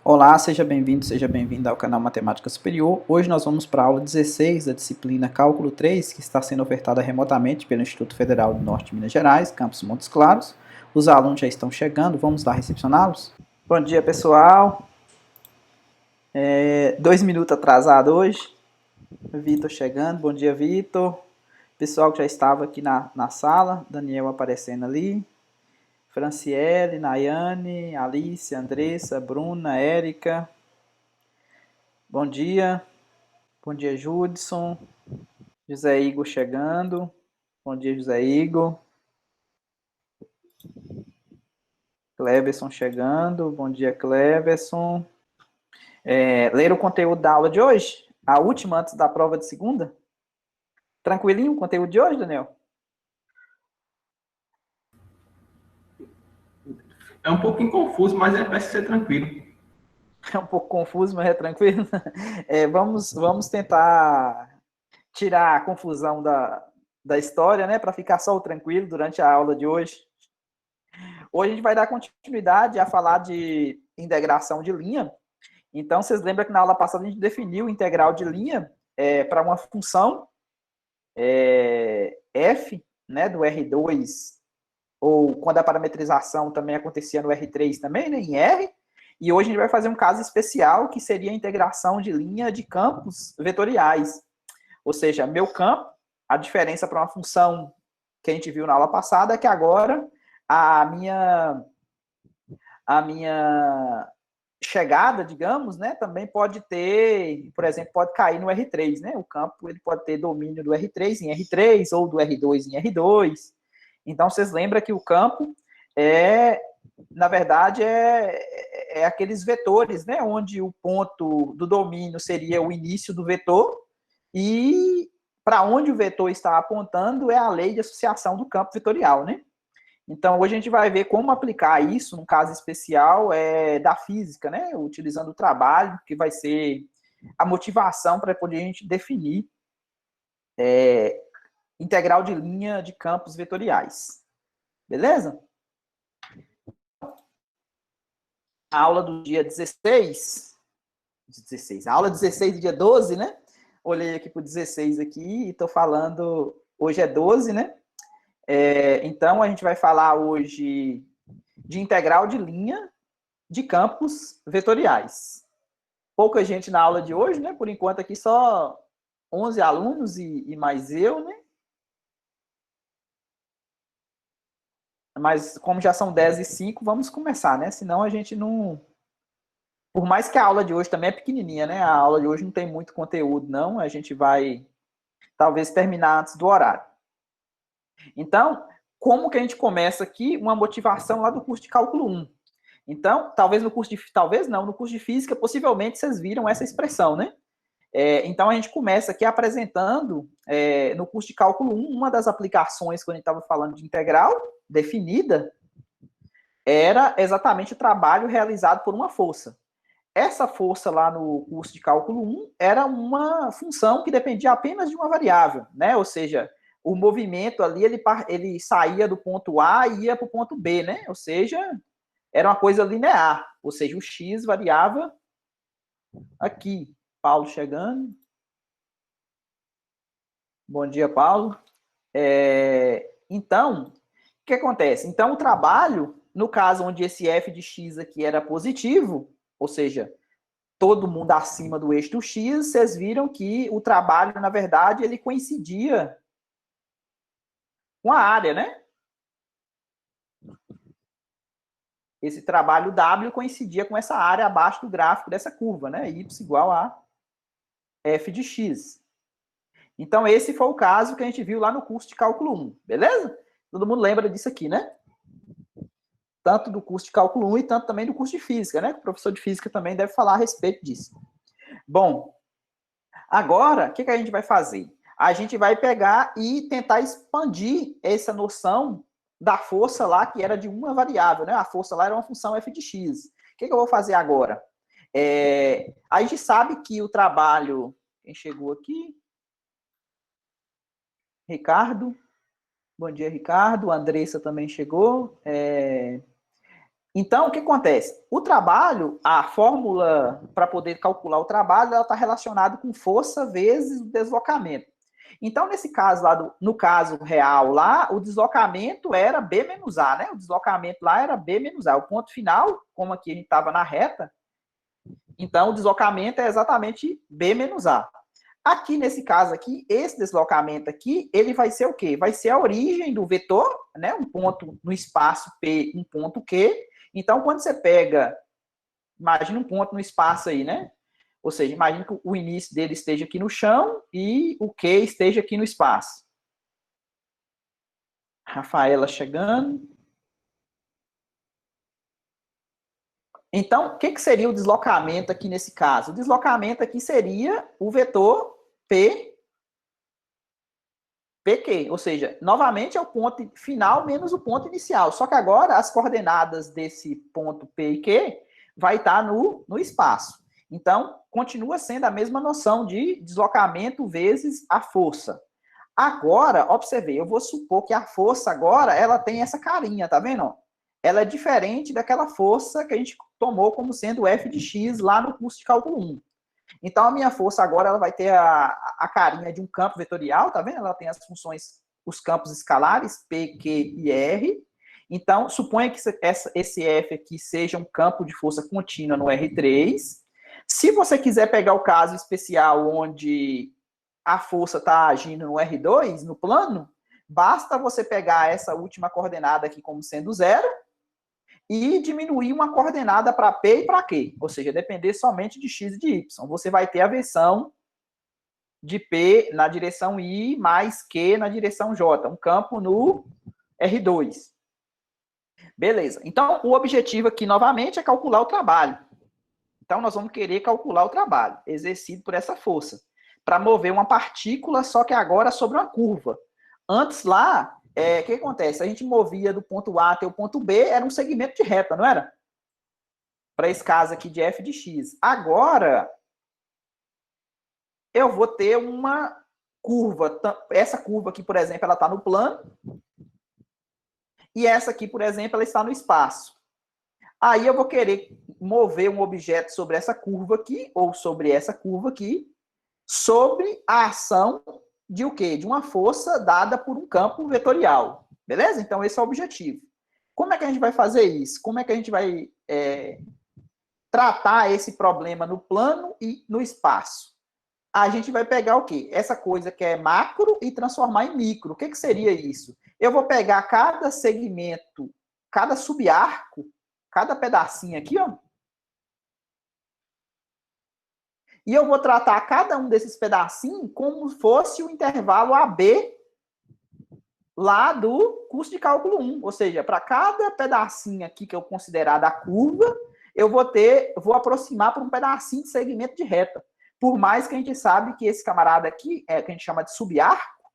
Olá, seja bem-vindo ao canal Matemática Superior. Hoje nós vamos para a aula 16 da disciplina Cálculo 3, que está sendo ofertada remotamente pelo Instituto Federal do Norte de Minas Gerais, campus Montes Claros. Os alunos já estão chegando, vamos lá recepcioná-los? Bom dia, pessoal. 2 minutos atrasado hoje. Vitor chegando, bom dia, Vitor. Pessoal que já estava aqui na sala, Daniel aparecendo ali. Franciele, Nayane, Alice, Andressa, Bruna, Érica. Bom dia. Bom dia, Judson. José Igor chegando. Bom dia, José Igor. Cleverson chegando. Bom dia, Cleverson. Ler o conteúdo da aula de hoje? A última antes da prova de segunda? Tranquilinho o conteúdo de hoje, Daniel? É um pouquinho confuso, mas parece ser tranquilo. É um pouco confuso, mas é tranquilo. Vamos tentar tirar a confusão da história, né? Para ficar só o tranquilo durante a aula de hoje. Hoje a gente vai dar continuidade a falar de integração de linha. Então, vocês lembram que na aula passada a gente definiu o integral de linha para uma função f, né, do R2, ou quando a parametrização também acontecia no R3 também, né, em R. E hoje a gente vai fazer um caso especial, que seria a integração de linha de campos vetoriais. Ou seja, meu campo, a diferença para uma função que a gente viu na aula passada é que agora a minha chegada, digamos, né, também pode ter, por exemplo, pode cair no R3, né? O campo ele pode ter domínio do R3 em R3 ou do R2 em R2. Então vocês lembram que o campo na verdade, aqueles vetores, né, onde o ponto do domínio seria o início do vetor e para onde o vetor está apontando é a lei de associação do campo vetorial, né? Então, hoje a gente vai ver como aplicar isso num caso especial da física, né? Utilizando o trabalho, que vai ser a motivação para poder a gente definir integral de linha de campos vetoriais. Beleza? A aula do dia 16, a aula 16 do dia 12, né? Olhei aqui para o 16 aqui e estou falando, hoje é 12, né? Então, a gente vai falar hoje de integral de linha de campos vetoriais. Pouca gente na aula de hoje, né? Por enquanto aqui só 11 alunos e mais eu, né? Mas como já são 10:05, vamos começar, né? Senão a gente não... Por mais que a aula de hoje também é pequenininha, né? A aula de hoje não tem muito conteúdo, não. A gente vai, talvez, terminar antes do horário. Então, como que a gente começa aqui? Uma motivação lá do curso de Cálculo 1. Então, talvez no curso de... Talvez não, no curso de Física, possivelmente vocês viram essa expressão, né? Então, a gente começa aqui apresentando, no curso de Cálculo 1, uma das aplicações, quando a gente estava falando de integral definida, era exatamente o trabalho realizado por uma força. Essa força lá no curso de Cálculo 1 era uma função que dependia apenas de uma variável, né? Ou seja, o movimento ali, ele saía do ponto A e ia para o ponto B, né? Ou seja, era uma coisa linear, ou seja, o x variava aqui. Paulo chegando. Bom dia, Paulo. Então, o que acontece? Então, o trabalho, no caso onde esse f de x aqui era positivo, ou seja, todo mundo acima do eixo do x, vocês viram que o trabalho, na verdade, ele coincidia com a área, né? Esse trabalho W coincidia com essa área abaixo do gráfico dessa curva, né? Y igual a f de x. Então, esse foi o caso que a gente viu lá no curso de Cálculo 1, beleza? Todo mundo lembra disso aqui, né? Tanto do curso de Cálculo 1 e tanto também do curso de Física, né? O professor de Física também deve falar a respeito disso. Bom, agora, o que a gente vai fazer? A gente vai pegar e tentar expandir essa noção da força lá, que era de uma variável, né? A força lá era uma função f de x. O que eu vou fazer agora? A gente sabe que o trabalho... Quem chegou aqui? Ricardo. Bom dia, Ricardo. A Andressa também chegou. Então, o que acontece? O trabalho, a fórmula para poder calcular o trabalho, ela está relacionada com força vezes o deslocamento. Então, nesse caso lá, no caso real lá, o deslocamento era B menos A, né? O deslocamento lá era B menos A. O ponto final, como aqui a gente estava na reta, então o deslocamento é exatamente B menos A. Aqui, nesse caso aqui, esse deslocamento aqui, ele vai ser o quê? Vai ser a origem do vetor, né? Um ponto no espaço P, um ponto Q. Então, quando você pega, imagina um ponto no espaço aí, né? Ou seja, imagina que o início dele esteja aqui no chão e o Q esteja aqui no espaço. Rafaela chegando. Então, o que seria o deslocamento aqui nesse caso? O deslocamento aqui seria o vetor P, PQ, ou seja, novamente é o ponto final menos o ponto inicial. Só que agora as coordenadas desse ponto P e Q vai estar no espaço. Então, continua sendo a mesma noção de deslocamento vezes a força. Agora, observei, eu vou supor que a força agora, ela tem essa carinha, tá vendo? Ela é diferente daquela força que a gente tomou como sendo F de x lá no curso de cálculo 1. Então, a minha força agora, ela vai ter a carinha de um campo vetorial, tá vendo? Ela tem as funções, os campos escalares, P, Q e R. Então, suponha que esse F aqui seja um campo de força contínua no R3. Se você quiser pegar o caso especial onde a força está agindo no R2, no plano, basta você pegar essa última coordenada aqui como sendo zero e diminuir uma coordenada para P e para Q, ou seja, depender somente de x e de y. Você vai ter a versão de P na direção I mais Q na direção J, um campo no R2. Beleza. Então, o objetivo aqui, novamente, é calcular o trabalho. Então, nós vamos querer calcular o trabalho exercido por essa força, para mover uma partícula, só que agora sobre uma curva. Antes lá, o que acontece? A gente movia do ponto A até o ponto B, era um segmento de reta, não era? Para esse caso aqui de f de x. Agora, eu vou ter uma curva. Essa curva aqui, por exemplo, ela está no plano. E essa aqui, por exemplo, ela está no espaço. Aí eu vou querer mover um objeto sobre essa curva aqui, ou sobre essa curva aqui, sobre a ação de o quê? De uma força dada por um campo vetorial. Beleza? Então, esse é o objetivo. Como é que a gente vai fazer isso? Como é que a gente vai tratar esse problema no plano e no espaço? A gente vai pegar o quê? Essa coisa que é macro e transformar em micro. O que seria isso? Eu vou pegar cada segmento, cada subarco, cada pedacinho aqui, ó, e eu vou tratar cada um desses pedacinhos como fosse o intervalo AB lá do curso de cálculo 1. Ou seja, para cada pedacinho aqui que eu considerar da curva, eu vou aproximar para um pedacinho de segmento de reta. Por mais que a gente sabe que esse camarada aqui, que a gente chama de subarco,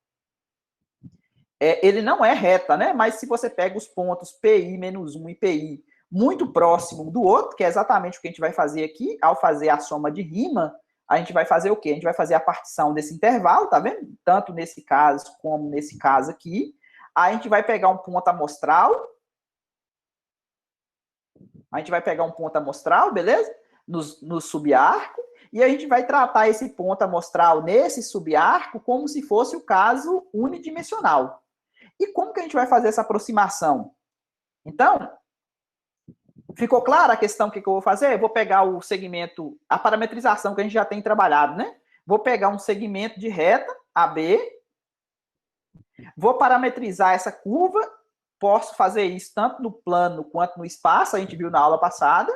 ele não é reta, né? Mas se você pega os pontos PI menos 1 e PI muito próximo um do outro, que é exatamente o que a gente vai fazer aqui, ao fazer a soma de Riemann, a gente vai fazer o quê? A gente vai fazer a partição desse intervalo, tá vendo? Tanto nesse caso como nesse caso aqui. Aí a gente vai pegar um ponto amostral. A gente vai pegar um ponto amostral, beleza? No subarco. E a gente vai tratar esse ponto amostral nesse subarco como se fosse o caso unidimensional. E como que a gente vai fazer essa aproximação? Então, ficou clara a questão que eu vou fazer? Eu vou pegar o segmento, a parametrização que a gente já tem trabalhado, né? Vou pegar um segmento de reta, AB, vou parametrizar essa curva, posso fazer isso tanto no plano quanto no espaço, a gente viu na aula passada,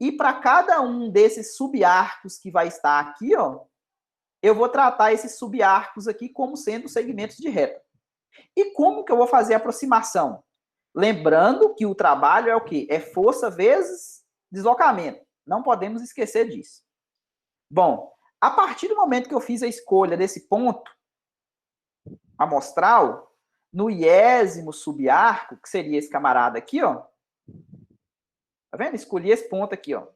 e para cada um desses subarcos que vai estar aqui, ó, eu vou tratar esses subarcos aqui como sendo segmentos de reta. E como que eu vou fazer a aproximação? Lembrando que o trabalho é o quê? É força vezes deslocamento. Não podemos esquecer disso. Bom, a partir do momento que eu fiz a escolha desse ponto amostral, no iésimo subarco, que seria esse camarada aqui, ó. Tá vendo? Escolhi esse ponto aqui, ó.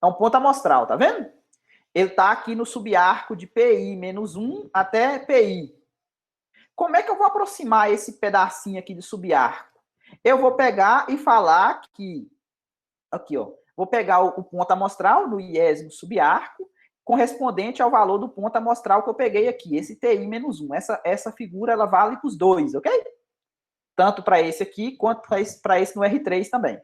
É um ponto amostral, tá vendo? Ele está aqui no subarco de PI menos 1 até PI. Como é que eu vou aproximar esse pedacinho aqui de subarco? Eu vou pegar e falar que, aqui, ó, vou pegar o ponto amostral do iésimo subarco, correspondente ao valor do ponto amostral que eu peguei aqui, esse TI menos 1. Essa figura, ela vale para os dois, ok? Tanto para esse aqui, quanto para esse no R3 também.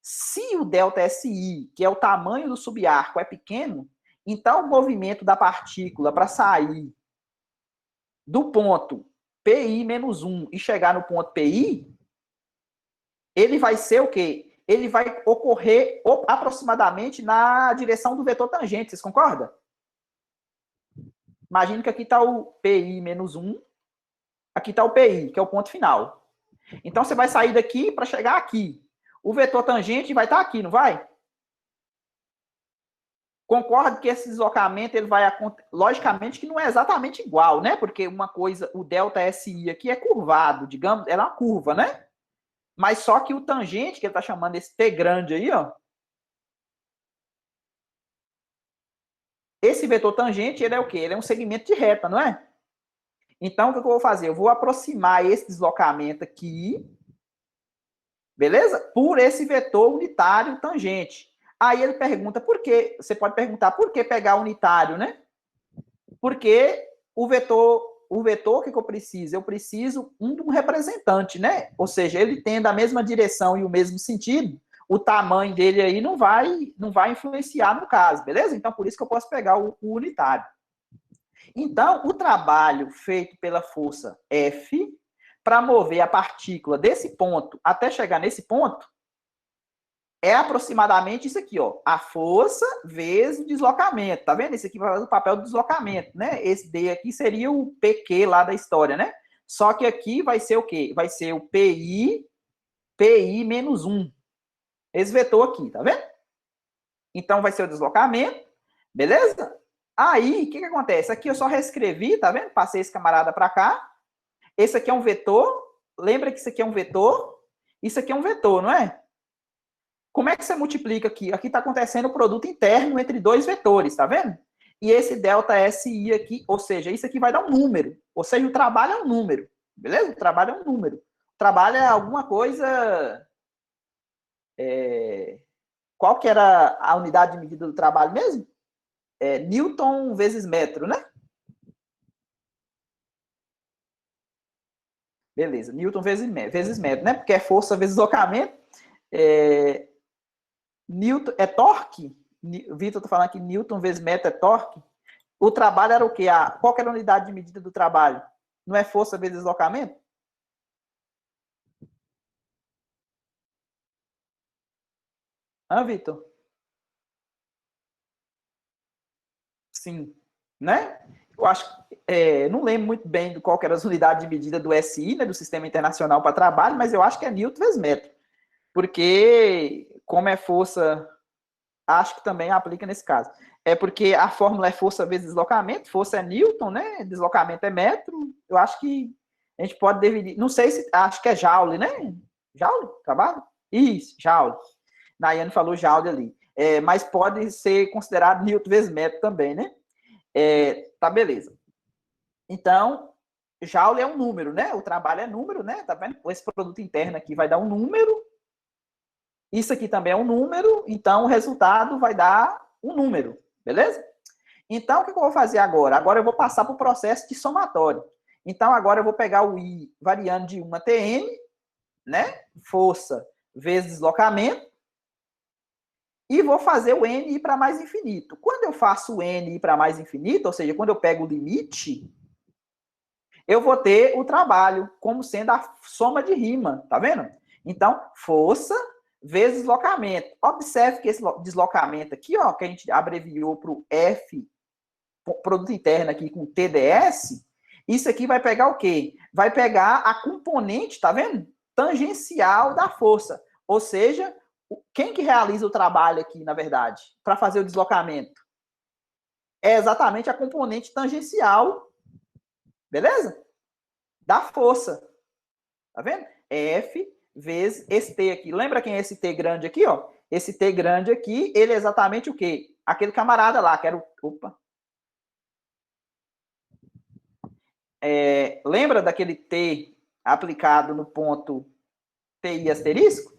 Se o ΔSI, que é o tamanho do subarco, é pequeno, então o movimento da partícula para sair do ponto PI menos 1 e chegar no ponto PI, ele vai ser o quê? Ele vai ocorrer aproximadamente na direção do vetor tangente, vocês concordam? Imagina que aqui está o PI menos 1, aqui está o PI, que é o ponto final. Então, você vai sair daqui para chegar aqui. O vetor tangente vai estar aqui, não vai? Concordo que esse deslocamento ele vai acontecer. Logicamente que não é exatamente igual, né? Porque uma coisa, o ΔSI aqui é curvado, digamos, ela é uma curva, né? Mas só que o tangente, que ele está chamando esse T grande aí, ó. Esse vetor tangente, ele é o quê? Ele é um segmento de reta, não é? Então, o que eu vou fazer? Eu vou aproximar esse deslocamento aqui, beleza? Por esse vetor unitário tangente. Aí ele pergunta por quê? Você pode perguntar por que pegar unitário, né? Porque o vetor, o que eu preciso? Eu preciso de um representante, né? Ou seja, ele tendo a mesma direção e o mesmo sentido, o tamanho dele aí não vai influenciar no caso, beleza? Então, por isso que eu posso pegar o unitário. Então, o trabalho feito pela força F para mover a partícula desse ponto até chegar nesse ponto é aproximadamente isso aqui, ó. A força vezes o deslocamento. Tá vendo? Esse aqui vai fazer o papel do deslocamento, né? Esse D aqui seria o PQ lá da história, né? Só que aqui vai ser o quê? Vai ser o PI menos 1. Esse vetor aqui, tá vendo? Então vai ser o deslocamento, beleza? Aí, o que acontece? Aqui eu só reescrevi, tá vendo? Passei esse camarada para cá. Esse aqui é um vetor. Lembra que isso aqui é um vetor? Isso aqui é um vetor, não é? Como é que você multiplica aqui? Aqui está acontecendo o produto interno entre dois vetores, tá vendo? E esse ΔSI aqui, ou seja, isso aqui vai dar um número. Ou seja, o trabalho é um número, beleza? O trabalho é um número. O trabalho é alguma coisa... Qual que era a unidade de medida do trabalho mesmo? Newton vezes metro, né? Beleza, Newton vezes metro, né? Porque é força vezes deslocamento. Newton é torque? Vitor está falando que Newton vezes metro é torque. O trabalho era o quê? Qual que era a unidade de medida do trabalho? Não é força vezes deslocamento? Vitor? Sim. Né? Eu acho não lembro muito bem qual que era as unidades de medida do SI, né, do Sistema Internacional para Trabalho, mas eu acho que é Newton vezes metro. Porque, como é força, acho que também aplica nesse caso. É porque a fórmula é força vezes deslocamento, força é Newton, né? Deslocamento é metro. Eu acho que a gente pode dividir. Não sei se. Acho que é Joule, né? Joule? Trabalho? Isso, Joule. Nayane falou Joule ali. Mas pode ser considerado Newton vezes metro também, né? Tá, beleza. Então, Joule é um número, né? O trabalho é número, né? Tá vendo? Esse produto interno aqui vai dar um número. Isso aqui também é um número, então o resultado vai dar um número, beleza? Então, o que eu vou fazer agora? Agora eu vou passar para o processo de somatório. Então, agora eu vou pegar o I variando de 1 até N, né? Força vezes deslocamento, e vou fazer o N ir para mais infinito. Quando eu faço o N ir para mais infinito, ou seja, quando eu pego o limite, eu vou ter o trabalho como sendo a soma de rima, tá vendo? Então, força vezes deslocamento. Observe que esse deslocamento aqui, ó, que a gente abreviou para o F, produto interno aqui com TDS, isso aqui vai pegar o quê? Vai pegar a componente, tá vendo? Tangencial da força. Ou seja, quem que realiza o trabalho aqui, na verdade, para fazer o deslocamento? É exatamente a componente tangencial, beleza? Da força. Tá vendo? F vezes esse T aqui. Lembra quem é esse T grande aqui, ó? Esse T grande aqui, ele é exatamente o quê? Aquele camarada lá, que era o... Opa! Lembra daquele T aplicado no ponto TI asterisco,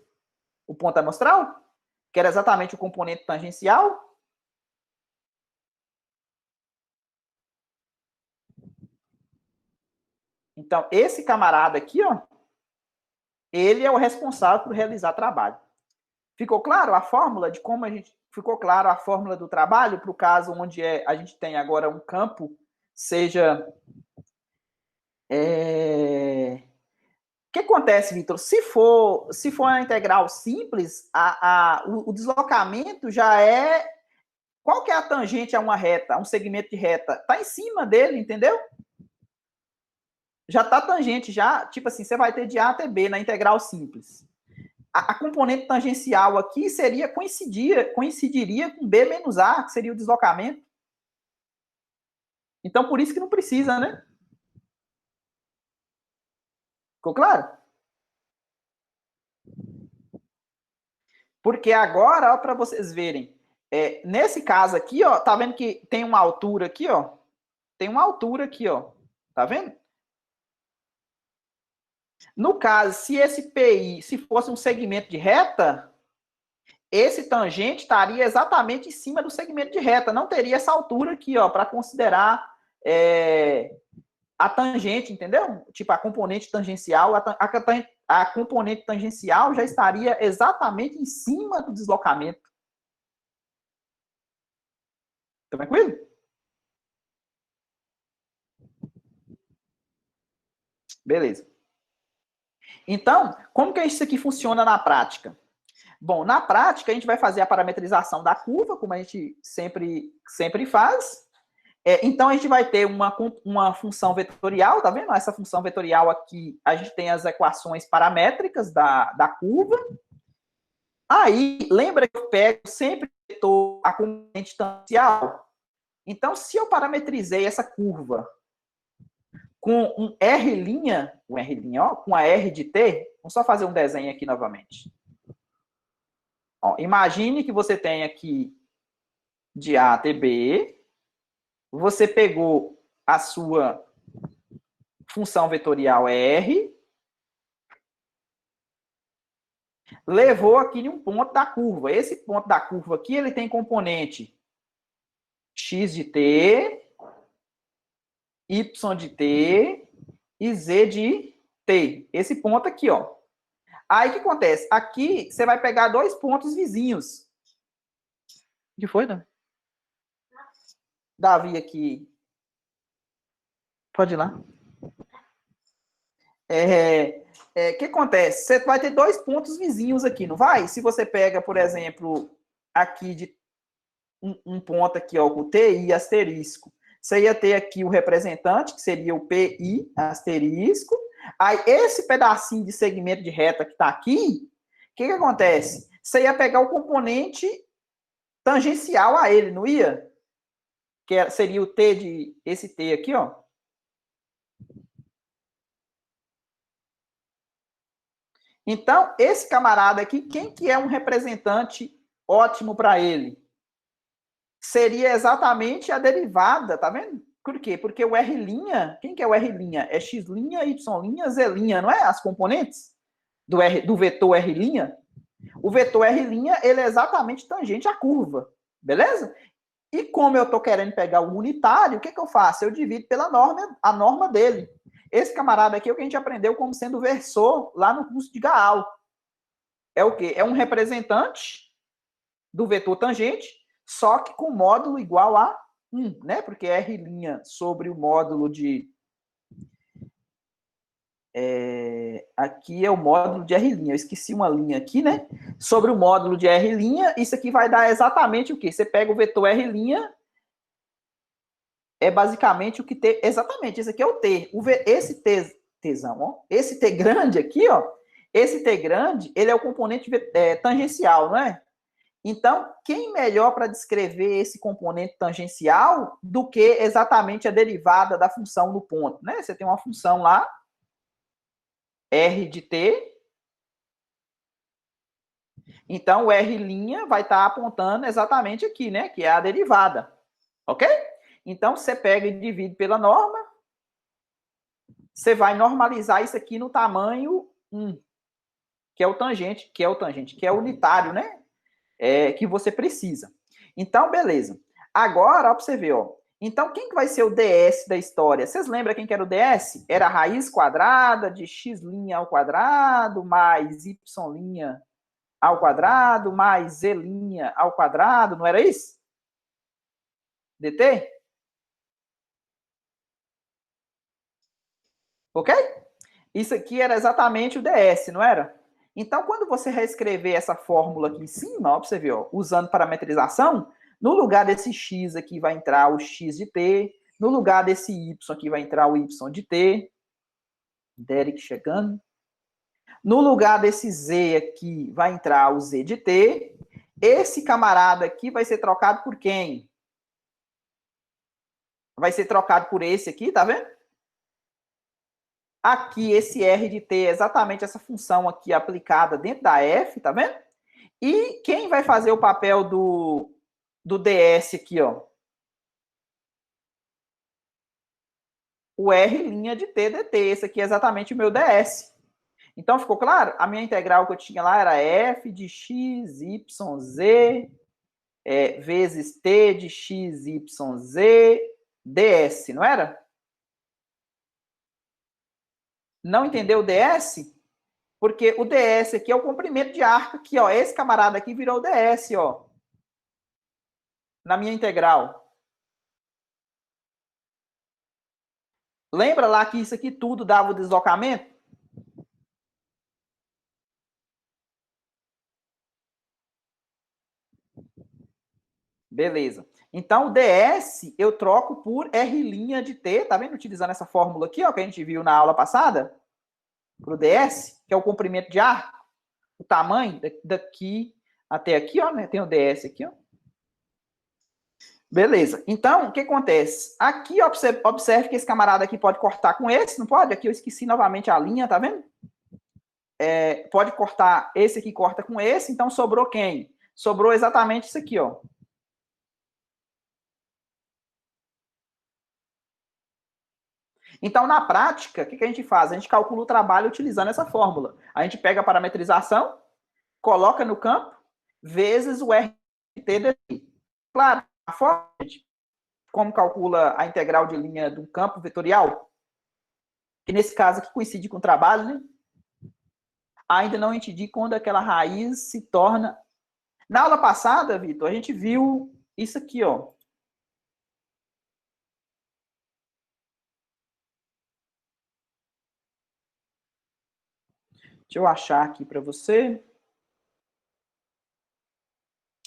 o ponto amostral, que era exatamente o componente tangencial. Então, esse camarada aqui, ó, ele é o responsável por realizar trabalho. Ficou claro a fórmula de como a gente... Ficou claro a fórmula do trabalho para o caso onde a gente tem agora um campo, seja... O que acontece, Vitor? Se for uma integral simples, o deslocamento já é... Qual que é a tangente a uma reta, a um segmento de reta? Está em cima dele, entendeu? Já está tangente, já, tipo assim, você vai ter de A até B na integral simples. A componente tangencial aqui coincidiria com B menos A, que seria o deslocamento. Então, por isso que não precisa, né? Ficou claro? Porque agora, ó, para vocês verem, nesse caso aqui, ó, tá vendo que tem uma altura aqui, ó? Tem uma altura aqui, ó. Tá vendo? No caso, se esse PI, se fosse um segmento de reta, esse tangente estaria exatamente em cima do segmento de reta. Não teria essa altura aqui, ó, para considerar a tangente, entendeu? Tipo, a componente tangencial, a componente tangencial já estaria exatamente em cima do deslocamento. Tranquilo? Beleza. Então, como que isso aqui funciona na prática? Bom, na prática, a gente vai fazer a parametrização da curva, como a gente sempre faz. Então, a gente vai ter uma função vetorial, tá vendo? Essa função vetorial aqui, a gente tem as equações paramétricas da curva. Aí, lembra que eu pego sempre a componente tangencial? Então, se eu parametrizei essa curva com um R', ó, com a R de T, vamos só fazer um desenho aqui novamente. Ó, imagine que você tem aqui de A até B, você pegou a sua função vetorial R, levou aqui em um ponto da curva. Esse ponto da curva aqui, ele tem componente x de t, y de t e z de t. Esse ponto aqui, ó. Aí o que acontece? Aqui você vai pegar dois pontos vizinhos. O que foi, né? Davi aqui. Pode ir lá. O que acontece? Você vai ter dois pontos vizinhos aqui, não vai? Se você pega, por exemplo, aqui de um ponto aqui, ó, o TI asterisco, você ia ter aqui o representante, que seria o PI asterisco. Aí, esse pedacinho de segmento de reta que está aqui, o que acontece? Você ia pegar o componente tangencial a ele, não ia? Que seria o T de... Esse T aqui, ó. Então, esse camarada aqui, quem que é um representante ótimo para ele? Seria exatamente a derivada, tá vendo? Por quê? Porque o R', quem que é o R'? É X', Y', Z', não é? As componentes do vetor R'. O vetor R', ele é exatamente tangente à curva, beleza? E como eu estou querendo pegar o unitário, o que eu faço? Eu divido pela a norma dele. Esse camarada aqui é o que a gente aprendeu como sendo versor lá no curso de Gaal. É o quê? É um representante do vetor tangente, só que com módulo igual a 1, né? Porque R' sobre o módulo de... aqui é o módulo de R'. Eu esqueci uma linha aqui, né? Sobre o módulo de R', isso aqui vai dar exatamente o quê? Você pega o vetor R', é basicamente o que T... Exatamente, esse aqui é o T. Esse Tzão, ó. Esse T grande aqui, ó. Esse T grande, ele é o componente tangencial, não é? Então, quem melhor para descrever esse componente tangencial do que exatamente a derivada da função no ponto, né? Você tem uma função lá, R de T. Então, o R' vai estar apontando exatamente aqui, né? Que é a derivada. Ok? Então, você pega e divide pela norma. você vai normalizar isso aqui no tamanho 1, que é o tangente, que é o unitário, né? Que você precisa. Então, beleza. Agora, ó, para você ver, ó. Então, quem que vai ser o ds da história? Vocês lembram quem que era o ds? Era a raiz quadrada de x' ao quadrado mais y' ao quadrado mais z' ao quadrado, não era isso? dt? Ok? Isso aqui era exatamente o ds, não era? Então, quando você reescrever essa fórmula aqui em cima, ó, você ver, ó, usando parametrização, no lugar desse x aqui vai entrar o x de t, no lugar desse y aqui vai entrar o y de t, Derek chegando. No lugar desse z aqui vai entrar o z de t. Esse camarada aqui vai ser trocado por quem? Vai ser trocado por esse aqui, tá vendo? Aqui, esse R de t é exatamente essa função aqui aplicada dentro da f, tá vendo? E quem vai fazer o papel do ds aqui, ó? O R' de t dt. Esse aqui é exatamente o meu ds. Então, ficou claro? A minha integral que eu tinha lá era f de x, y, z, vezes t de x, y, z, ds, não era? Não entendeu o ds? Porque o ds aqui é o comprimento de arco aqui, ó. Esse camarada aqui virou o ds, ó. Na minha integral. Lembra lá que isso aqui tudo dava o deslocamento? Beleza. Então, o ds eu troco por R' de t, tá vendo? Utilizando essa fórmula aqui, ó, que a gente viu na aula passada, para o ds, que é o comprimento de arco, o tamanho daqui até aqui, ó, né? Tem o ds aqui, ó. Beleza. Então, o que acontece? Aqui, observe que esse camarada aqui pode cortar com esse, não pode? Aqui eu esqueci novamente a linha, tá vendo? Pode cortar, esse aqui corta com esse, então sobrou quem? Sobrou exatamente isso aqui, ó. Então, na prática, o que a gente faz? A gente calcula o trabalho utilizando essa fórmula. A gente pega a parametrização, coloca no campo, vezes o RT daqui. Claro, a forma, como calcula a integral de linha do campo vetorial, que nesse caso aqui coincide com o trabalho, né? Ainda não entendi quando aquela raiz se torna... Na aula passada, Vitor, a gente viu isso aqui, ó. Deixa eu achar aqui para você.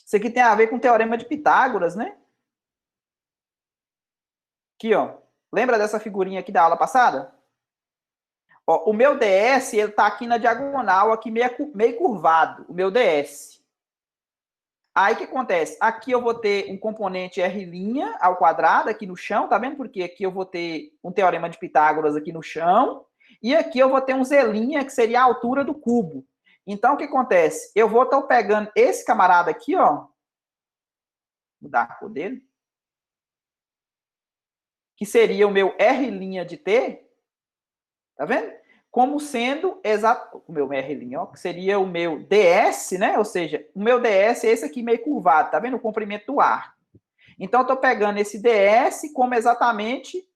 Isso aqui tem a ver com o teorema de Pitágoras, né? Aqui, ó. Lembra dessa figurinha aqui da aula passada? Ó, o meu ds, ele tá aqui na diagonal, aqui meio curvado, o meu ds. Aí o que acontece? Aqui eu vou ter um componente R' ao quadrado aqui no chão, tá vendo? Porque aqui eu vou ter um teorema de Pitágoras aqui no chão, e aqui eu vou ter um z', que seria a altura do cubo. Então, o que acontece? Eu vou estar pegando esse camarada aqui, ó. Vou mudar a cor dele. Que seria o meu R' de t. Tá vendo? Como sendo exato o meu R', ó, que seria o meu ds, né? Ou seja, o meu ds é esse aqui meio curvado, tá vendo? O comprimento do ar. Então, eu estou pegando esse ds como exatamente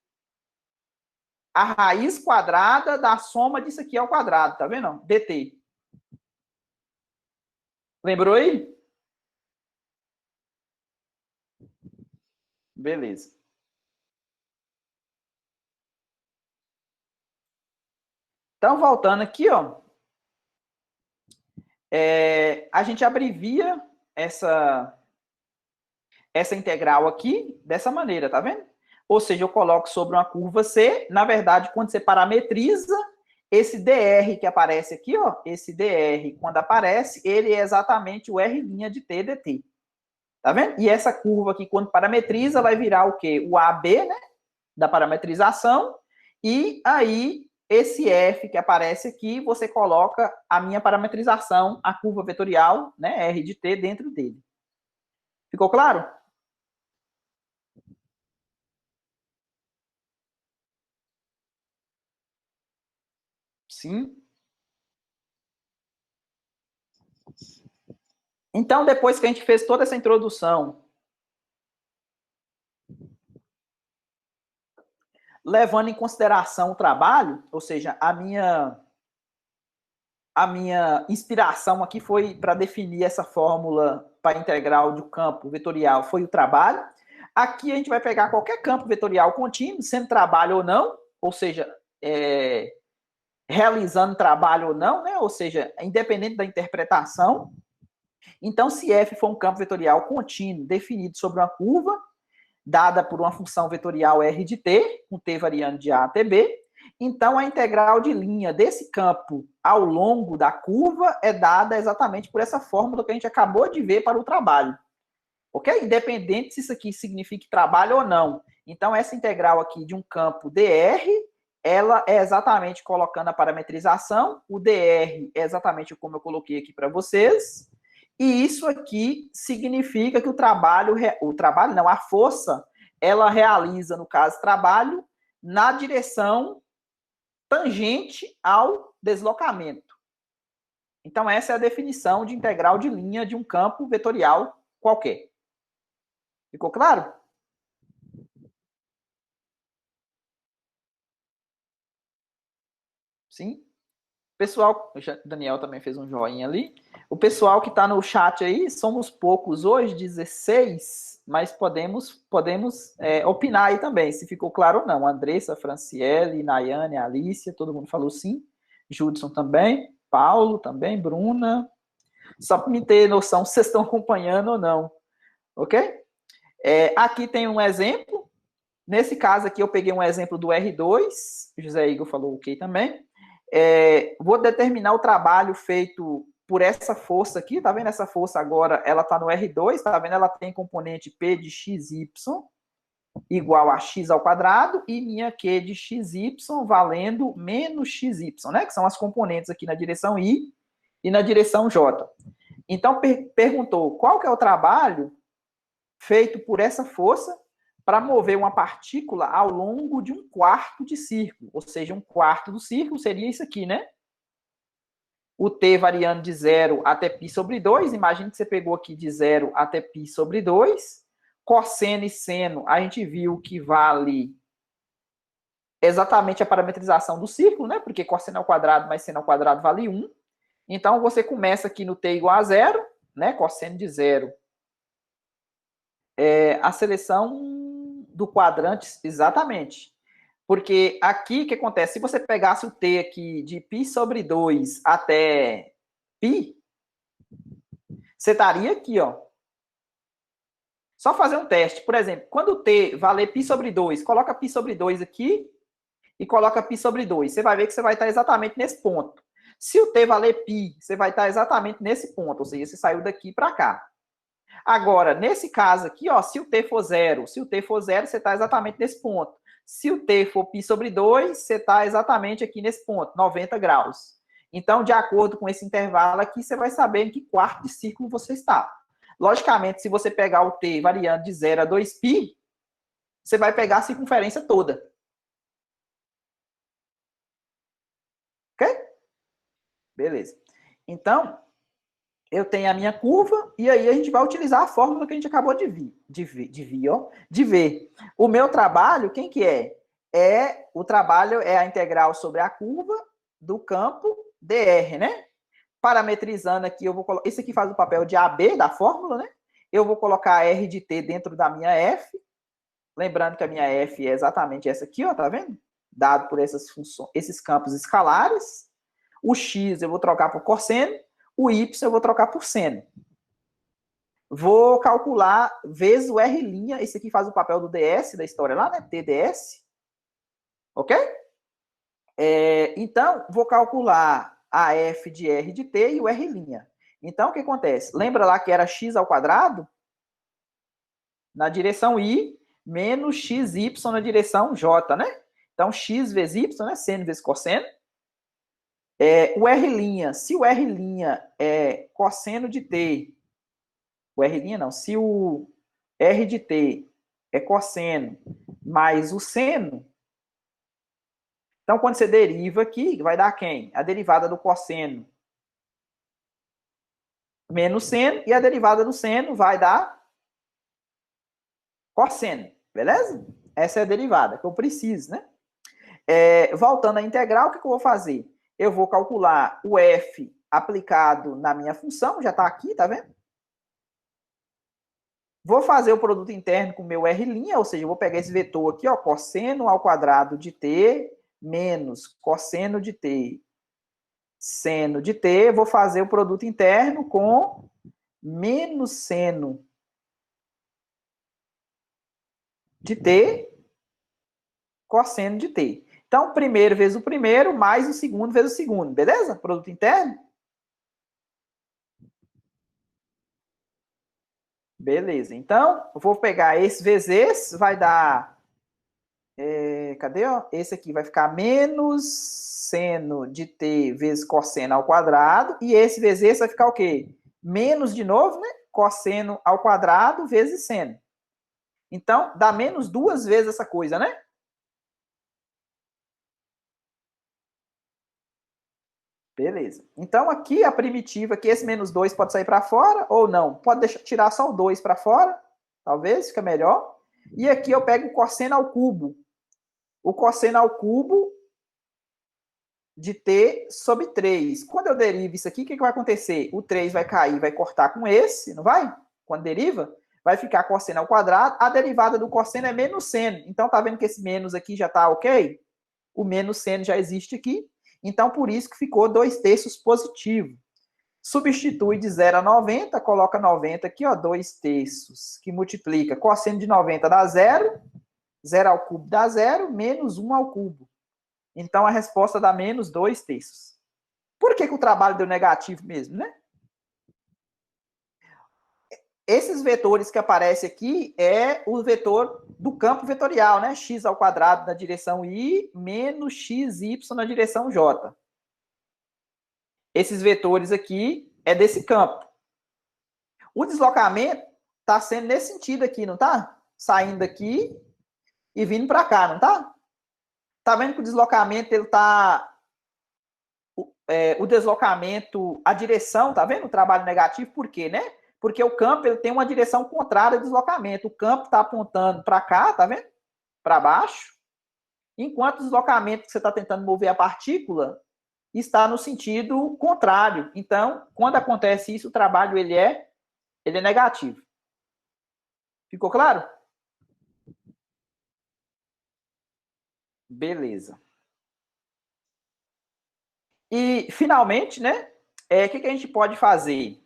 a raiz quadrada da soma disso aqui ao quadrado, tá vendo? dt. Lembrou aí? Beleza. Então, voltando aqui, ó. A gente abrevia essa integral aqui dessa maneira, tá vendo? Ou seja, eu coloco sobre uma curva C. Na verdade, quando você parametriza, esse dr que aparece aqui, ó, esse dr, quando aparece, ele é exatamente o R' de t dt. Tá vendo? E essa curva aqui, quando parametriza, vai virar o quê? O AB, né? Da parametrização. E aí, esse F que aparece aqui, você coloca a minha parametrização, a curva vetorial, né? R de t dentro dele. Ficou claro? Sim. Então, depois que a gente fez toda essa introdução, levando em consideração o trabalho, ou seja, a minha inspiração aqui foi para definir essa fórmula para integral de um campo vetorial, foi o trabalho. Aqui a gente vai pegar qualquer campo vetorial contínuo, sendo trabalho ou não, ou seja, realizando trabalho ou não, né? Ou seja, independente da interpretação. Então, se f for um campo vetorial contínuo definido sobre uma curva, dada por uma função vetorial r de t, com t variando de a até b, então a integral de linha desse campo ao longo da curva é dada exatamente por essa fórmula que a gente acabou de ver para o trabalho. Ok? Independente se isso aqui signifique trabalho ou não. Então, essa integral aqui de um campo dr, ela é exatamente colocando a parametrização, o dr é exatamente como eu coloquei aqui para vocês, e isso aqui significa que a força, ela realiza, no caso, trabalho na direção tangente ao deslocamento. Então, essa é a definição de integral de linha de um campo vetorial qualquer. Ficou claro? Sim? Pessoal, o Daniel também fez um joinha ali. O pessoal que está no chat aí, somos poucos hoje, 16, mas podemos opinar aí também, se ficou claro ou não. Andressa, Franciele, Nayane, Alicia, todo mundo falou sim. Judson também, Paulo também, Bruna. Só para me ter noção se vocês estão acompanhando ou não. Ok? Aqui tem um exemplo. Nesse caso aqui, eu peguei um exemplo do R2. O José Igor falou ok também. Vou determinar o trabalho feito por essa força aqui, tá vendo? Essa força agora, ela tá no R2, tá vendo? Ela tem componente P de XY igual a x ao quadrado e minha Q de XY valendo menos XY, né? Que são as componentes aqui na direção I e na direção J. Então, perguntou qual que é o trabalho feito por essa força para mover uma partícula ao longo de um quarto de círculo, ou seja, um quarto do círculo seria isso aqui, né? O t variando de 0 até π sobre 2, imagine que você pegou aqui de 0 até π sobre 2, cosseno e seno, a gente viu que vale exatamente a parametrização do círculo, né? Porque cosseno ao quadrado mais seno ao quadrado vale 1. Então, você começa aqui no t igual a 0, né? Cosseno de 0. A seleção do quadrante, exatamente. Porque aqui, o que acontece? Se você pegasse o t aqui de π sobre 2 até π, você estaria aqui, ó. Só fazer um teste. Por exemplo, quando o t valer π sobre 2, coloca π sobre 2 aqui e coloca π sobre 2. Você vai ver que você vai estar exatamente nesse ponto. Se o t valer π, você vai estar exatamente nesse ponto. Ou seja, você saiu daqui para cá. Agora, nesse caso aqui, ó, se o t for 0, você está exatamente nesse ponto. Se o t for π sobre 2, você está exatamente aqui nesse ponto, 90 graus. Então, de acordo com esse intervalo aqui, você vai saber em que quarto de círculo você está. Logicamente, se você pegar o t variando de 0 a 2π, você vai pegar a circunferência toda. Ok? Beleza. Então, eu tenho a minha curva, e aí a gente vai utilizar a fórmula que a gente acabou de ver. O meu trabalho, quem que é? O trabalho é a integral sobre a curva do campo dr, né? Parametrizando aqui, eu vou colocar... Esse aqui faz o papel de AB da fórmula, né? Eu vou colocar R de T dentro da minha F. Lembrando que a minha F é exatamente essa aqui, ó, tá vendo? Dado por essas funções, esses campos escalares. O X eu vou trocar por cosseno. O Y eu vou trocar por seno. Vou calcular vezes o R', esse aqui faz o papel do ds da história lá, né? TDS. Ok? Então, vou calcular a f de R de T e o R'. Então, o que acontece? Lembra lá que era x ao quadrado? Na direção I, menos xy na direção J, né? Então, x vezes y, né? Seno vezes cosseno. O R', se o R' é cosseno de T, o R' não, se o R de T é cosseno mais o seno, Então, quando você deriva aqui, vai dar quem? A derivada do cosseno menos seno, e a derivada do seno vai dar cosseno, beleza? Essa é a derivada que eu preciso, né? Voltando à integral, o que eu vou fazer? Eu vou calcular o f aplicado na minha função, já está aqui, tá vendo? Vou fazer o produto interno com o meu R', ou seja, eu vou pegar esse vetor aqui, ó, cosseno ao quadrado de t menos cosseno de t seno de t, vou fazer o produto interno com menos seno de t cosseno de t. Então, primeiro vezes o primeiro, mais o segundo vezes o segundo, beleza? Produto interno? Beleza. Então, eu vou pegar esse vezes esse, vai dar... cadê? Ó? Esse aqui vai ficar menos seno de t vezes cosseno ao quadrado, e esse vezes esse vai ficar o quê? Menos de novo, né? Cosseno ao quadrado vezes seno. Então, dá menos duas vezes essa coisa, né? Beleza. Então, aqui a primitiva, que esse menos 2 pode sair para fora ou não. Pode tirar só o 2 para fora, talvez, fica melhor. E aqui eu pego o cosseno ao cubo. O cosseno ao cubo de t sobre 3. Quando eu derivo isso aqui, o que vai acontecer? O 3 vai cair, vai cortar com esse, não vai? Quando deriva, vai ficar cosseno ao quadrado. A derivada do cosseno é menos seno. Então, tá vendo que esse menos aqui já tá ok? O menos seno já existe aqui. Então, por isso que ficou 2/3 positivo. Substitui de 0 a 90, coloca 90 aqui, ó, 2/3, que multiplica. Cosseno de 90 dá 0, 0 ao cubo dá 0, menos 1 ao cubo. Então, a resposta dá menos 2/3. Por que o trabalho deu negativo mesmo, né? Esses vetores que aparecem aqui é o vetor do campo vetorial, né? X ao quadrado na direção Y menos XY na direção J. Esses vetores aqui é desse campo. O deslocamento está sendo nesse sentido aqui, não tá? Saindo daqui e vindo para cá, não tá? Tá vendo que o deslocamento, ele tá... o deslocamento, a direção, tá vendo? O trabalho negativo, por quê, né? Porque o campo, ele tem uma direção contrária ao deslocamento. O campo está apontando para cá, tá vendo? Para baixo. Enquanto o deslocamento que você está tentando mover a partícula está no sentido contrário. Então, quando acontece isso, o trabalho ele é negativo. Ficou claro? Beleza. E, finalmente, né? O que a gente pode fazer?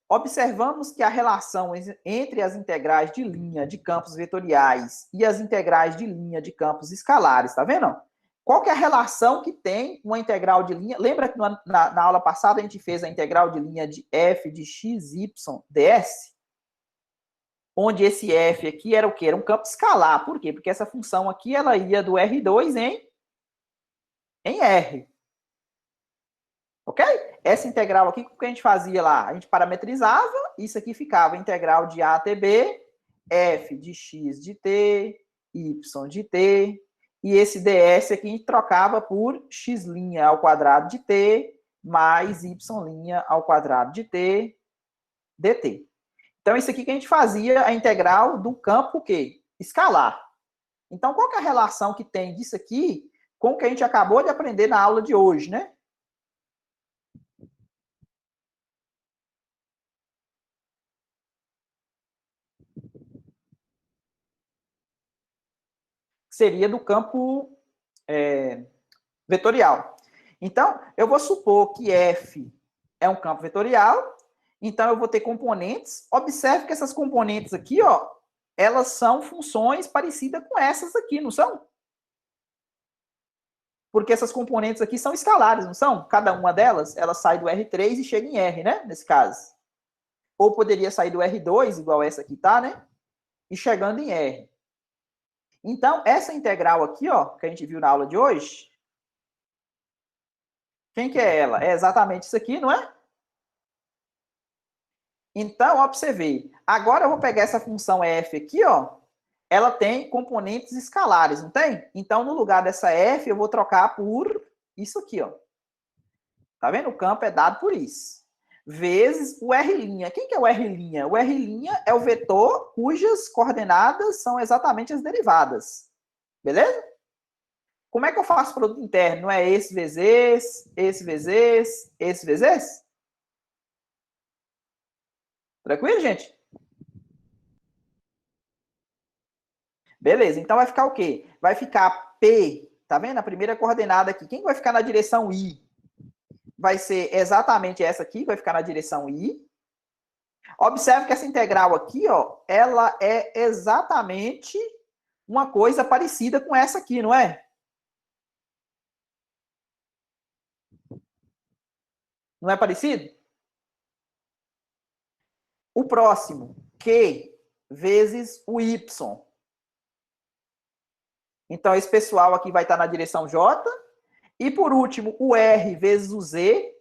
Observamos que a relação entre as integrais de linha de campos vetoriais e as integrais de linha de campos escalares, tá vendo? Qual que é a relação que tem uma integral de linha? Lembra que na aula passada a gente fez a integral de linha de f de x, y, ds? Onde esse f aqui era o quê? Era um campo escalar. Por quê? Porque essa função aqui, ela ia do R2 em R. Ok? Essa integral aqui, o que a gente fazia lá? A gente parametrizava, isso aqui ficava integral de A até B, f de x de t, y de t, e esse ds aqui a gente trocava por x' ao quadrado de t, mais y' ao quadrado de t, dt. Então, isso aqui que a gente fazia a integral do campo o quê? Escalar. Então, qual que é a relação que tem disso aqui com o que a gente acabou de aprender na aula de hoje, né? Seria do campo vetorial. Então, eu vou supor que F é um campo vetorial, então eu vou ter componentes. Observe que essas componentes aqui, ó, elas são funções parecidas com essas aqui, não são? Porque essas componentes aqui são escalares, não são? Cada uma delas, ela sai do R3 e chega em R, né? Nesse caso. Ou poderia sair do R2, igual essa aqui tá, né? E chegando em R. Então, essa integral aqui, ó, que a gente viu na aula de hoje, quem que é ela? É exatamente isso aqui, não é? Então, ó, pra você ver. Agora eu vou pegar essa função f aqui, ó, ela tem componentes escalares, não tem? Então, no lugar dessa F, eu vou trocar por isso aqui, ó. Tá vendo? O campo é dado por isso. Vezes o R'. Quem que é o R'? O R' é o vetor cujas coordenadas são exatamente as derivadas. Beleza? Como é que eu faço produto interno? Não é esse vezes esse vezes esse vezes? Tranquilo, gente? Beleza, então vai ficar o quê? Vai ficar P, tá vendo? A primeira coordenada aqui. Quem vai ficar na direção I? Vai ser exatamente essa aqui, vai ficar na direção I. Observe que essa integral aqui, ó, ela é exatamente uma coisa parecida com essa aqui, não é? Não é parecido? O próximo, Q vezes o Y. Então, esse pessoal aqui vai estar na direção J. E, por último, o R vezes o Z,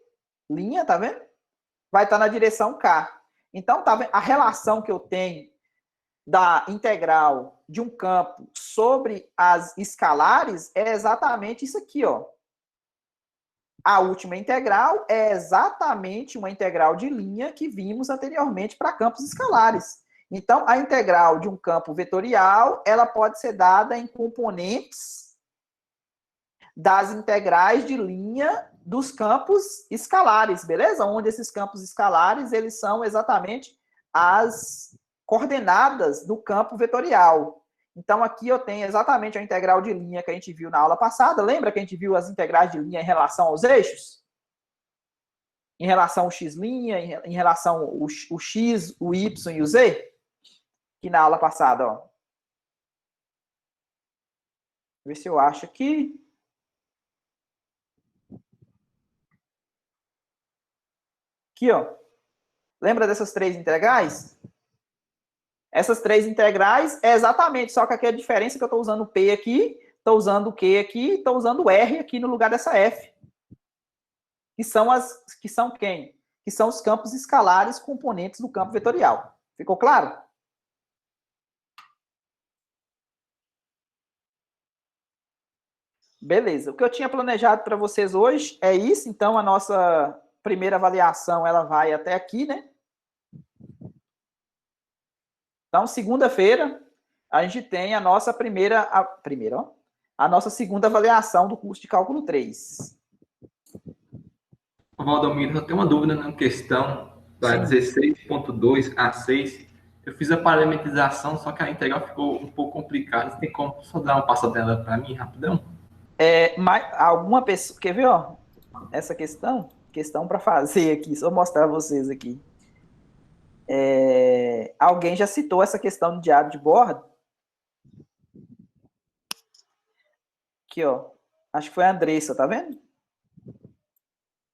linha, tá vendo? Vai estar na direção K. Então, tá vendo? A relação que eu tenho da integral de um campo sobre as escalares é exatamente isso aqui, ó. A última integral é exatamente uma integral de linha que vimos anteriormente para campos escalares. Então, a integral de um campo vetorial, ela pode ser dada em componentes das integrais de linha dos campos escalares, beleza? Onde esses campos escalares, eles são exatamente as coordenadas do campo vetorial. Então, aqui eu tenho exatamente a integral de linha que a gente viu na aula passada. Lembra que a gente viu as integrais de linha em relação aos eixos? Em relação ao x', em relação ao x, o y e o z? Aqui na aula passada, ó. Vê se eu acho aqui. Aqui, ó. Lembra dessas três integrais? Essas três integrais é exatamente, só que aqui a diferença é que eu estou usando o P aqui, estou usando o Q aqui, estou usando o R aqui no lugar dessa F. Que são quem? Que são os campos escalares componentes do campo vetorial. Ficou claro? Beleza. O que eu tinha planejado para vocês hoje é isso. Então, a nossa primeira avaliação, ela vai até aqui, né? Então, segunda-feira, a gente tem a nossa a nossa segunda avaliação do curso de cálculo 3. Valdomiro, eu tenho uma dúvida na questão da 16.2 a 6. Eu fiz a parametrização, só que a integral ficou um pouco complicada. Você tem como só dar uma passadela para mim, rapidão? Mas alguma pessoa... Quer ver, ó? Essa questão para fazer aqui, só mostrar a vocês aqui. Alguém já citou essa questão no diário de bordo? Aqui, ó. Acho que foi a Andressa, tá vendo?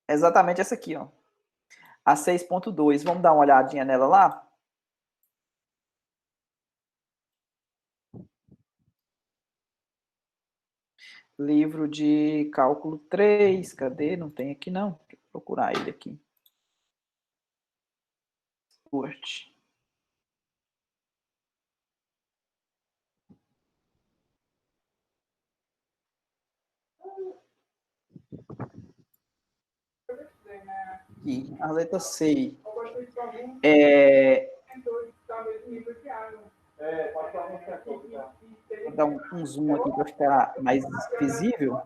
Exatamente essa aqui, ó. A 6.2. Vamos dar uma olhadinha nela lá? Livro de cálculo 3. Cadê? Não tem aqui, não. Vou procurar ele aqui. Curte. Aqui, a letra C. Vou dar um zoom aqui para ficar mais visível.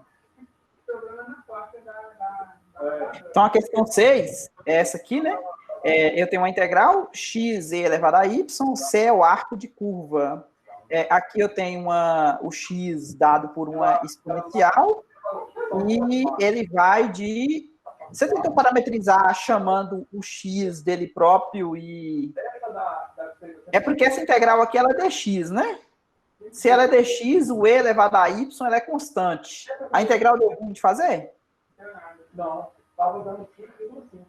Então, a questão 6 é essa aqui, né? Eu tenho uma integral, x elevado a y, c é o arco de curva. Aqui eu tenho o x dado por uma exponencial, e ele vai de... Você tentou parametrizar chamando o x dele próprio e... É porque essa integral aqui, ela é dx, né? Se ela é dx, o e elevado a y, ela é constante. A integral deu ruim de fazer? Não. Estava dando assim.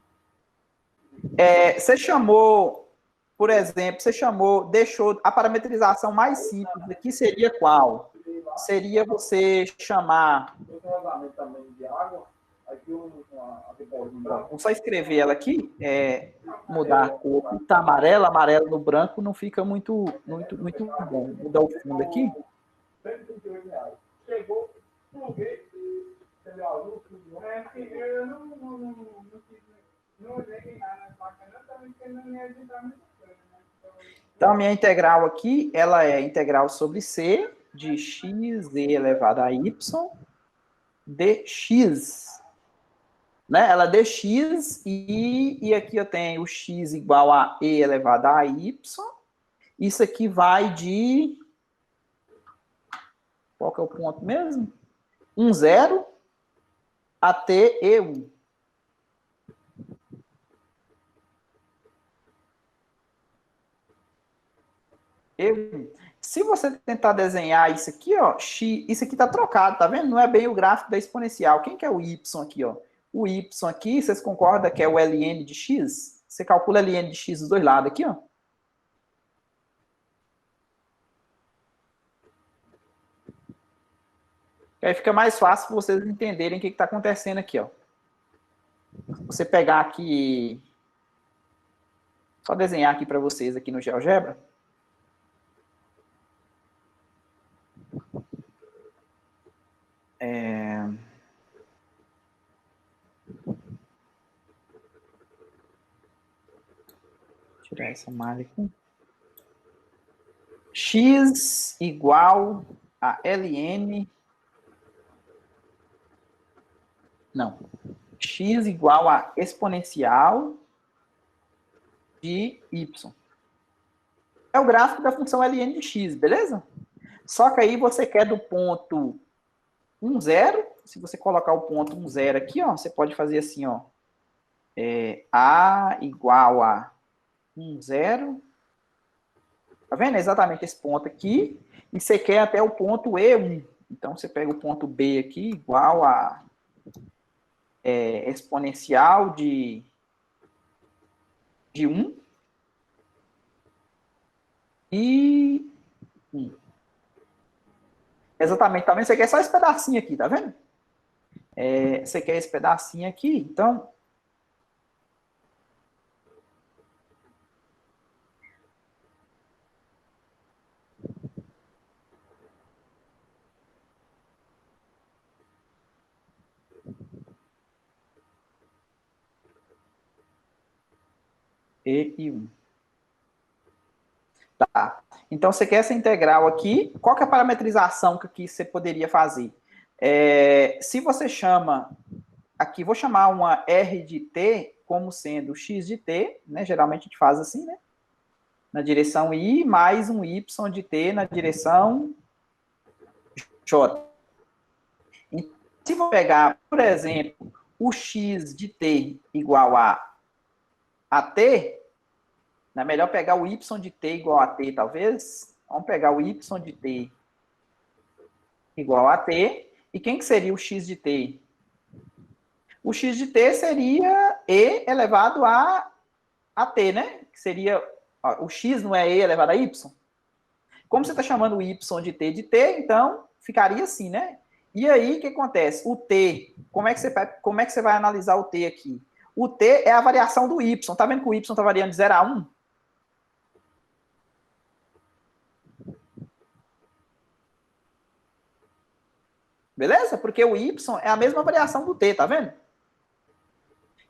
Você chamou, por exemplo, deixou a parametrização mais simples aqui, seria qual? Seria você chamar Vamos só escrever ela aqui, mudar a cor. Tá amarelo, amarelo no branco não fica muito bom. Vou mudar o fundo aqui. Então, a minha integral aqui, ela é integral sobre C de x e elevado a y dx. Né? Ela é dx e aqui eu tenho o x igual a e elevado a y. Isso aqui vai de... Qual que é o ponto mesmo? 0 até E1. Se você tentar desenhar isso aqui, ó, x, isso aqui está trocado, tá vendo? Não é bem o gráfico da exponencial. Quem que é o y aqui, ó? O y aqui, vocês concordam que é o ln de x? Você calcula ln de x dos dois lados aqui, ó. Aí fica mais fácil para vocês entenderem o que está acontecendo aqui, ó. Você pegar aqui, só desenhar aqui para vocês aqui no GeoGebra. Tirar essa malha aqui. X igual a ln... Não. X igual a exponencial de y. É o gráfico da função ln de x, beleza? Só que aí você quer do ponto 1, 0. Se você colocar o ponto 1, 0 aqui, ó, você pode fazer assim, ó. A igual a 1, 0. Tá vendo? É exatamente esse ponto aqui. E você quer até o ponto E1. Então, você pega o ponto B aqui, igual a exponencial de 1 e 1. Exatamente, tá vendo? Você quer só esse pedacinho aqui, tá vendo? Você quer esse pedacinho aqui, então... E 1. Tá. Então, você quer essa integral aqui. Qual que é a parametrização que aqui você poderia fazer? Se você chama... Aqui, vou chamar uma R de t como sendo x de t, né? Geralmente a gente faz assim, né? Na direção i, mais um y de t na direção j. Então, se eu pegar, por exemplo, o x de t igual a t, é melhor pegar o y de t igual a t, talvez. Vamos pegar o y de t igual a t. E quem que seria o x de t? O x de t seria e elevado a t, né? Que seria... Ó, o x não é e elevado a y? Como você está chamando o y de t, então ficaria assim, né? E aí, o que acontece? O t, como é que você vai analisar o t aqui? O t é a variação do y. Tá vendo que o y está variando de 0 a 1? Beleza? Porque o y é a mesma variação do t, tá vendo?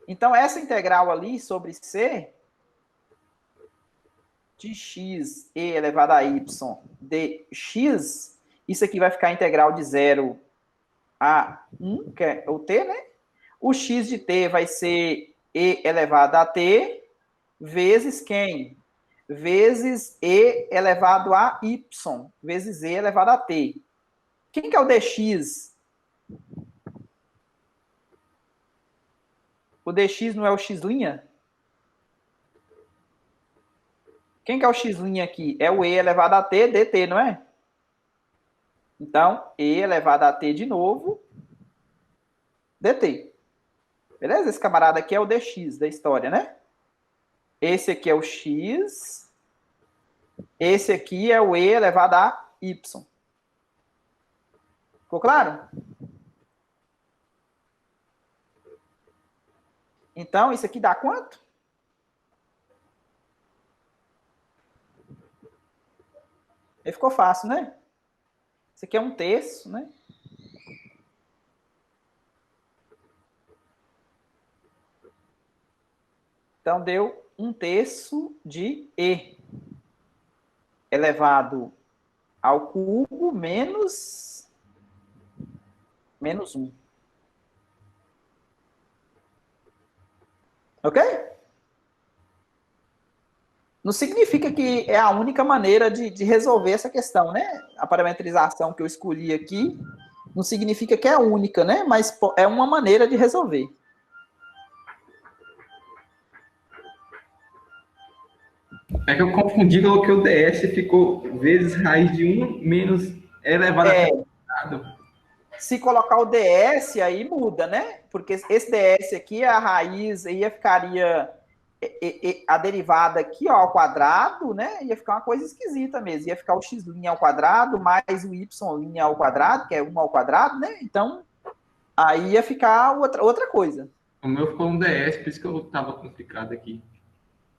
Então, essa integral ali sobre c de x e elevado a y de x, isso aqui vai ficar integral de 0 a 1, que é o t, né? O x de t vai ser e elevado a t vezes quem? Vezes e elevado a y, vezes e elevado a t. Quem que é o dx? O dx não é o x'? Quem que é o x' aqui? É o e elevado a t dt, não é? Então, e elevado a t de novo, dt. Beleza? Esse camarada aqui é o dx da história, né? Esse aqui é o x. Esse aqui é o e elevado a y. Ficou claro? Então, isso aqui dá quanto? Aí ficou fácil, né? Isso aqui é 1/3, né? Então, deu 1/3 de E elevado ao cubo menos 1. Ok? Não significa que é a única maneira de resolver essa questão, né? A parametrização que eu escolhi aqui não significa que é a única, né? Mas é uma maneira de resolver. É que eu confundi, coloquei o DS, ficou vezes raiz de 1 menos elevado a se colocar o ds, aí muda, né? Porque esse ds aqui, a raiz, aí ficaria a derivada aqui, ó, ao quadrado, né? Ia ficar uma coisa esquisita mesmo. Ia ficar o x' ao quadrado mais o y' ao quadrado, que é 1 ao quadrado, né? Então, aí ia ficar outra coisa. O meu ficou um DS, por isso que eu tava complicado aqui.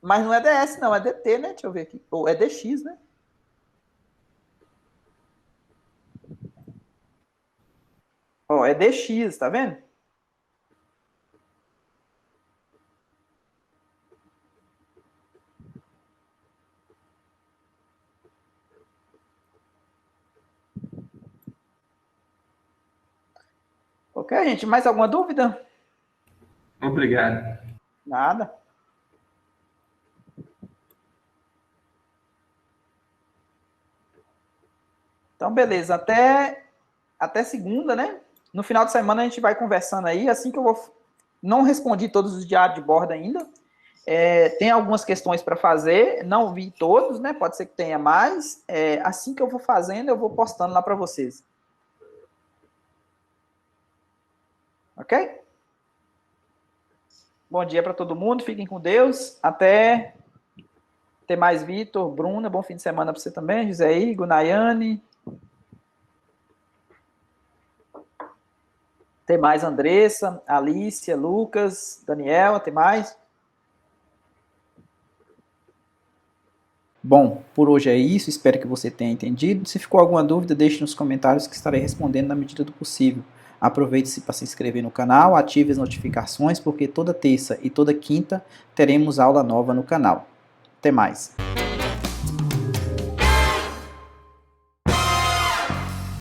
Mas não é ds, não, é dt, né? Deixa eu ver aqui. Ou é dx, né? Ó, é dx, tá vendo? Ok, gente? Mais alguma dúvida? Obrigado. Nada. Então, beleza. Até segunda, né? No final de semana a gente vai conversando aí. Assim que eu vou. Não respondi todos os diários de bordo ainda. Tem algumas questões para fazer. Não vi todos, né? Pode ser que tenha mais. Assim que eu vou fazendo, eu vou postando lá para vocês. Ok? Bom dia para todo mundo. Fiquem com Deus. Até mais, Vitor, Bruna. Bom fim de semana para você também. José Igor, Nayane. Tem mais Andressa, Alicia, Lucas, Daniel, tem mais? Bom, por hoje é isso, espero que você tenha entendido. Se ficou alguma dúvida, deixe nos comentários que estarei respondendo na medida do possível. Aproveite-se para se inscrever no canal, ative as notificações, porque toda terça e toda quinta teremos aula nova no canal. Até mais!